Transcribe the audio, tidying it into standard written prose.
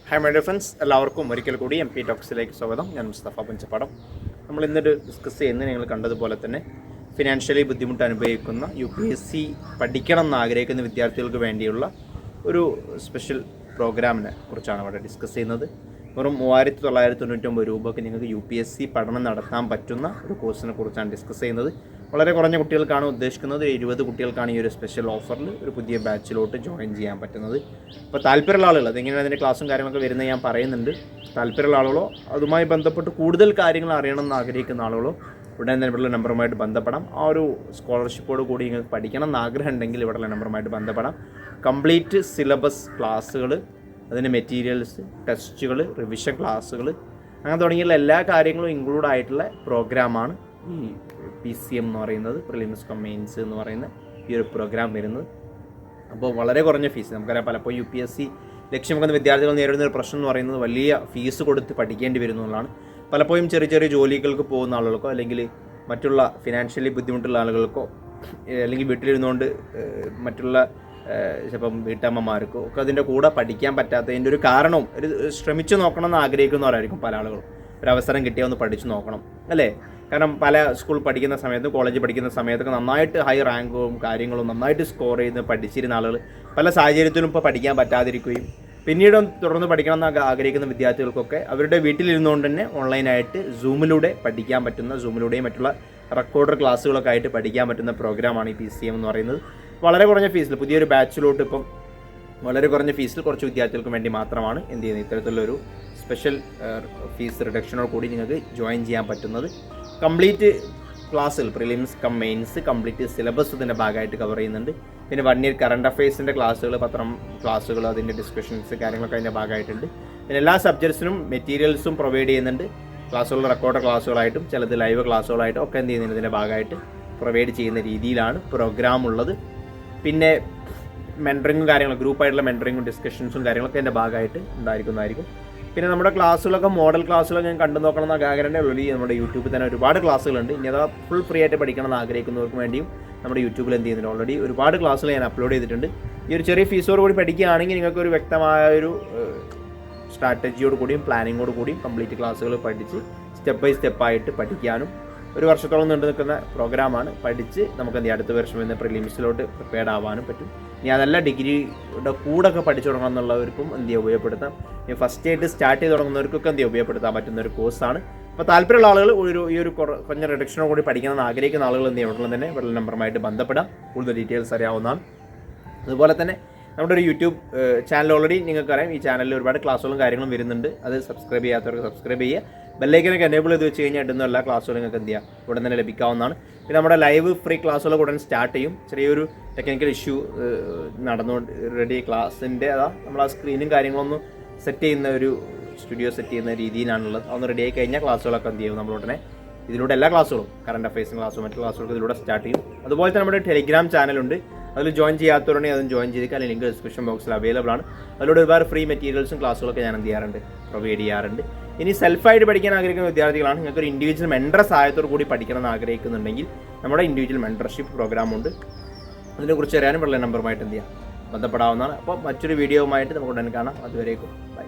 Hi my dear friends, എല്ലാവർക്കും ഒരിക്കൽ കൂടി MP ടോക്സിലേക്ക് സ്വാഗതം. ഞാൻ മുസ്തഫ പഞ്ചപ്പാടം. നമ്മൾ ഇന്നൊരു ഡിസ്കസ് ചെയ്യുന്നത് നിങ്ങൾ കണ്ടതുപോലെ തന്നെ ഫിനാൻഷ്യലി ബുദ്ധിമുട്ട് അനുഭവിക്കുന്ന UPSC പഠിക്കണം എന്ന് ആഗ്രഹിക്കുന്ന വിദ്യാർത്ഥികൾക്ക് വേണ്ടിയുള്ള ഒരു സ്പെഷ്യൽ പ്രോഗ്രാമിനെ കുറിച്ചാണ് ഇവിടെ ഡിസ്കസ് ചെയ്യുന്നത്. വെറും 3999 രൂപയ്ക്ക് നിങ്ങൾക്ക് UPSC പഠനം നടത്താൻ പറ്റുന്ന ഒരു കോഴ്സിനെ കുറിച്ചാണ് ഡിസ്കസ് ചെയ്യുന്നത്. വളരെ കുറഞ്ഞ കുട്ടികൾക്കാണ് ഉദ്ദേശിക്കുന്നത്. 20 കുട്ടികൾക്കാണ് ഈ ഒരു സ്പെഷ്യൽ ഓഫറിൽ ഒരു പുതിയ ബാച്ചിലോട്ട് ജോയിൻ ചെയ്യാൻ പറ്റുന്നത്. അപ്പോൾ താല്പര്യമുള്ള ആളുകൾ, അതെങ്ങനെയാണ് അതിൻ്റെ ക്ലാസ്സും കാര്യങ്ങളൊക്കെ വരുന്നത് ഞാൻ പറയുന്നുണ്ട്. താല്പര്യമുള്ള ആളുകളോ അതുമായി ബന്ധപ്പെട്ട് കൂടുതൽ കാര്യങ്ങൾ അറിയണമെന്ന് ആഗ്രഹിക്കുന്ന ആളുകളോ ഉടനെ തന്നെ ഇവിടെയുള്ള നമ്പറുമായിട്ട് ബന്ധപ്പെടാം. ആ ഒരു സ്കോളർഷിപ്പോട് കൂടി നിങ്ങൾക്ക് പഠിക്കണം എന്ന് ആഗ്രഹം ഉണ്ടെങ്കിൽ ഇവിടെയുള്ള നമ്പറുമായിട്ട് ബന്ധപ്പെടാം. കംപ്ലീറ്റ് സിലബസ് ക്ലാസ്സുകൾ, അതിൻ്റെ മെറ്റീരിയൽസ്, ടെസ്റ്റുകൾ, റിവിഷൻ ക്ലാസ്സുകൾ, അങ്ങനെ തുടങ്ങിയുള്ള എല്ലാ കാര്യങ്ങളും ഇൻക്ലൂഡ് ആയിട്ടുള്ള പ്രോഗ്രാമാണ് ഈ PCM എന്ന് പറയുന്നത്, പ്രിലിംസ് കം മെയിൻസ് എന്ന് പറയുന്ന ഈ ഒരു പ്രോഗ്രാം വരുന്നത്. അപ്പോൾ വളരെ കുറഞ്ഞ ഫീസ്. നമുക്കറിയാം, പലപ്പോഴും UPSC ലക്ഷ്യം വെക്കുന്ന വിദ്യാർത്ഥികൾ നേരിടുന്ന ഒരു പ്രശ്നം എന്ന് പറയുന്നത് വലിയ ഫീസ് കൊടുത്ത് പഠിക്കേണ്ടി വരുന്നതാണ്. പലപ്പോഴും ചെറിയ ചെറിയ ജോലികൾക്ക് പോകുന്ന ആളുകൾക്കോ അല്ലെങ്കിൽ മറ്റുള്ള ഫിനാൻഷ്യലി ബുദ്ധിമുട്ടുള്ള ആളുകൾക്കോ അല്ലെങ്കിൽ വീട്ടിലിരുന്നുകൊണ്ട് മറ്റുള്ള ചിലപ്പം വീട്ടമ്മമാർക്കോ ഒക്കെ അതിൻ്റെ കൂടെ പഠിക്കാൻ പറ്റാത്തതിൻ്റെ ഒരു കാരണവും ശ്രമിച്ചു നോക്കണം എന്ന് ആഗ്രഹിക്കുന്നവരായിരിക്കും പല ആളുകളും. ഒരവസരം കിട്ടിയാൽ ഒന്ന് പഠിച്ചു നോക്കണം, അല്ലേ? കാരണം പല സ്കൂൾ പഠിക്കുന്ന സമയത്തും കോളേജ് പഠിക്കുന്ന സമയത്തൊക്കെ നന്നായിട്ട് ഹൈ റാങ്കും കാര്യങ്ങളും നന്നായിട്ട് സ്കോർ ചെയ്ത് പഠിച്ചിരുന്ന ആളുകൾ പല സാഹചര്യത്തിലും ഇപ്പോൾ പഠിക്കാൻ പറ്റാതിരിക്കുകയും പിന്നീട് തുടർന്ന് പഠിക്കണം എന്ന് ആഗ്രഹിക്കുന്ന വിദ്യാർത്ഥികൾക്കൊക്കെ അവരുടെ വീട്ടിലിരുന്നുകൊണ്ട് തന്നെ ഓൺലൈനായിട്ട് സൂമിലൂടെ പഠിക്കാൻ പറ്റുന്ന, സൂമിലൂടെയും മറ്റുള്ള റെക്കോർഡർ ക്ലാസ്സുകളൊക്കെ ആയിട്ട് പഠിക്കാൻ പറ്റുന്ന പ്രോഗ്രാമാണ് ഈ PCM എന്ന് പറയുന്നത്. വളരെ കുറഞ്ഞ ഫീസിൽ പുതിയൊരു ബാച്ചിലോട്ട് ഇപ്പം വളരെ കുറഞ്ഞ ഫീസിൽ കുറച്ച് വിദ്യാർത്ഥികൾക്ക് വേണ്ടി മാത്രമാണ് എന്ത് ചെയ്യുന്നത്, ഇത്തരത്തിലുള്ളൊരു സ്പെഷ്യൽ ഫീസ് റിഡക്ഷനോട് കൂടി നിങ്ങൾക്ക് ജോയിൻ ചെയ്യാൻ പറ്റുന്നത്. കംപ്ലീറ്റ് ക്ലാസ്സുകൾ, prelims come mains, complete syllabus ഇതിൻ്റെ ഭാഗമായിട്ട് കവർ ചെയ്യുന്നുണ്ട്. പിന്നെ 1 ഇയർ കറണ്ട് അഫയേഴ്സിൻ്റെ ക്ലാസ്സുകൾ, പത്രം ക്ലാസ്സുകൾ, അതിൻ്റെ ഡിസ്കഷൻസ് കാര്യങ്ങളൊക്കെ അതിൻ്റെ ഭാഗമായിട്ടുണ്ട്. പിന്നെ എല്ലാ സബ്ജക്ട്സിനും മെറ്റീരിയൽസും പ്രൊവൈഡ് ചെയ്യുന്നുണ്ട്. ക്ലാസ്സുകൾ റെക്കോർഡ് ക്ലാസ്സുകളായിട്ടും ചിലത് ലൈവ് ക്ലാസ്സുകളായിട്ടും ഒക്കെ എന്ത് ചെയ്യുന്നുണ്ട് ഇതിൻ്റെ ഭാഗമായിട്ട് പ്രൊവൈഡ് ചെയ്യുന്ന രീതിയിലാണ് പ്രോഗ്രാം ഉള്ളത്. പിന്നെ മെൻറ്ററിങ്ങും കാര്യങ്ങളും, ഗ്രൂപ്പായിട്ടുള്ള മെൻറ്ററിങ്ങും ഡിസ്കഷൻസും കാര്യങ്ങളൊക്കെ എൻ്റെ ഭാഗമായിട്ട് ഉണ്ടായിരിക്കുന്നതായിരിക്കും. പിന്നെ നമ്മുടെ ക്ലാസ്സുകളൊക്കെ മോഡൽ ക്ലാസ്സുകളൊക്കെ ഞാൻ കണ്ടു നോക്കണം എന്ന് ആഗ്രഹത്തിൻ്റെ ഉള്ളിൽ നമ്മുടെ യൂട്യൂബിൽ തന്നെ ഒരുപാട് ക്ലാസ്സുകളുണ്ട്. ഇനി അഥവാ ഫുൾ ഫ്രീ ആയിട്ട് പഠിക്കണം എന്ന് ആഗ്രഹിക്കുന്നവർക്ക് വേണ്ടിയും നമ്മുടെ യൂട്യൂബിൽ എന്ത് ചെയ്യുന്നുണ്ട്, ഓൾറെഡി ഒരുപാട് ക്ലാസ്സുകൾ ഞാൻ അപ്ലോഡ് ചെയ്തിട്ടുണ്ട്. ഈ ഒരു ചെറിയ ഫീസോട് കൂടി പഠിക്കുകയാണെങ്കിൽ നിങ്ങൾക്ക് ഒരു വ്യക്തമായ ഒരു സ്ട്രാറ്റജിയോട് കൂടിയും പ്ലാനിങ്ങോട് കൂടിയും കംപ്ലീറ്റ് ക്ലാസ്സുകൾ പഠിച്ച് സ്റ്റെപ്പ് ബൈ സ്റ്റെപ്പായിട്ട് പഠിക്കാനും ഒരു വർഷത്തോളം നീണ്ടു നിൽക്കുന്ന പ്രോഗ്രാമാണ്. പഠിച്ച് നമുക്ക് എന്ത് അടുത്ത വർഷം വരുന്ന പ്രിലിംസിലോട്ട് പ്രിപ്പയർഡ് ആവാനും പറ്റും. ഇനി അതല്ല ഡിഗ്രിയുടെ കൂടെ ഒക്കെ പഠിച്ചു തുടങ്ങണം എന്നുള്ളവർക്കും എന്ത് ചെയ്യുക ഉപയോഗപ്പെടുത്താം. ഫസ്റ്റ് ആയിട്ട് സ്റ്റാർട്ട് ചെയ്ത് തുടങ്ങുന്നവർക്കൊക്കെ എന്ത് ചെയ്യുക ഉപയോഗപ്പെടുത്താൻ പറ്റുന്ന ഒരു കോഴ്സാണ്. അപ്പോൾ താല്പര്യമുള്ള ആളുകൾ ഈ ഒരു കുറഞ്ഞ റിഡക്ഷനോട് കൂടി പഠിക്കണമെന്ന് ആഗ്രഹിക്കുന്ന ആളുകൾ എന്ത് ചെയ്യുക ഉടനെ തന്നെ ഇവിടെ നമ്പറുമായിട്ട് ബന്ധപ്പെടാം. കൂടുതൽ ഡീറ്റെയിൽസ് അറിയാവുന്നതാണ്. അതുപോലെ തന്നെ നമ്മുടെ ഒരു യൂട്യൂബ് ചാനൽ ഓൾറെഡി നിങ്ങൾക്കറിയാം. ഈ ചാനലിൽ ഒരുപാട് ക്ലാസ്സുകളും കാര്യങ്ങളും വരുന്നുണ്ട്. അത് സബ്സ്ക്രൈബ് ചെയ്യാത്തവർക്ക് സബ്സ്ക്രൈബ് ചെയ്യുക. ബെല്ലൈക്കനൊക്കെ എനേബിൾ ചെയ്ത് വെച്ച് കഴിഞ്ഞാൽ ഇടുന്ന എല്ലാ ക്ലാസ്സുകളും നിങ്ങൾക്ക് എന്ത് ചെയ്യുക ഉടൻ തന്നെ ലഭിക്കാവുന്നതാണ്. പിന്നെ നമ്മുടെ ലൈവ് ഫ്രീ ക്ലാസ്സുകൾ ഉടൻ സ്റ്റാർട്ട് ചെയ്യും. ചെറിയൊരു ടെക്നിക്കൽ ഇഷ്യൂ നടന്നുകൊണ്ട് റെഡി ക്ലാസ്സിൻ്റെ നമ്മൾ ആ സ്ക്രീനും കാര്യങ്ങളൊന്നും സെറ്റ് ചെയ്യുന്ന ഒരു സ്റ്റുഡിയോ സെറ്റ് ചെയ്യുന്ന രീതിയിലാണുള്ളത്. അതൊന്ന് റെഡി ആയി കഴിഞ്ഞാൽ ക്ലാസ്സുകളൊക്കെ എന്ത് ചെയ്യും നമ്മൾ ഉടനെ ഇതിലൂടെ എല്ലാ ക്ലാസ്സുകളും കറണ്ട് അഫയേഴ്സും ക്ലാസ്സും മറ്റു ക്ലാസ്സുകൾക്ക് ഇതിലൂടെ സ്റ്റാർട്ട് ചെയ്യും. അതുപോലെ തന്നെ നമ്മുടെ ടെലിഗ്രാം ചാനലുണ്ട്. അതിൽ ജോയിൻ ചെയ്യാത്തവരുണ്ടെങ്കിൽ അതും ജോയിൻ ചെയ്തേക്കാം. ലിങ്ക് ഡിസ്ക്രിപ്ഷൻ ബോക്സിൽ അവൈലബിൾ ആണ്. അതിലൂടെ ഒരുപാട് ഫ്രീ മെറ്റീരിയൽസും ക്ലാസ്സുകളൊക്കെ ഞാൻ എന്ത് ചെയ്യാറുണ്ട്, പ്രൊവൈഡ് ചെയ്യാറുണ്ട്. ഇനി സെൽഫായിട്ട് പഠിക്കാൻ ആഗ്രഹിക്കുന്ന വിദ്യാർത്ഥികളാണ്, നിങ്ങൾക്ക് ഒരു ഇൻഡിവിജ്വൽ മെൻറ്റർ സഹായത്തോട് കൂടി പഠിക്കണം എന്ന് ആഗ്രഹിക്കുന്നുണ്ടെങ്കിൽ നമ്മുടെ ഇൻഡിവിജ്വൽ മെൻറ്റർഷിപ്പ് പ്രോഗ്രാമുണ്ട്. അതിനെക്കുറിച്ച് അറിയാനും വെള്ള നമ്പറുമായിട്ട് എന്ത് ചെയ്യാം ബന്ധപ്പെടാവുന്നതാണ്. അപ്പോൾ മറ്റൊരു വീഡിയോവുമായിട്ട് നമുക്ക് ഉടൻ കാണാം. അതുവരേക്കും ബൈ.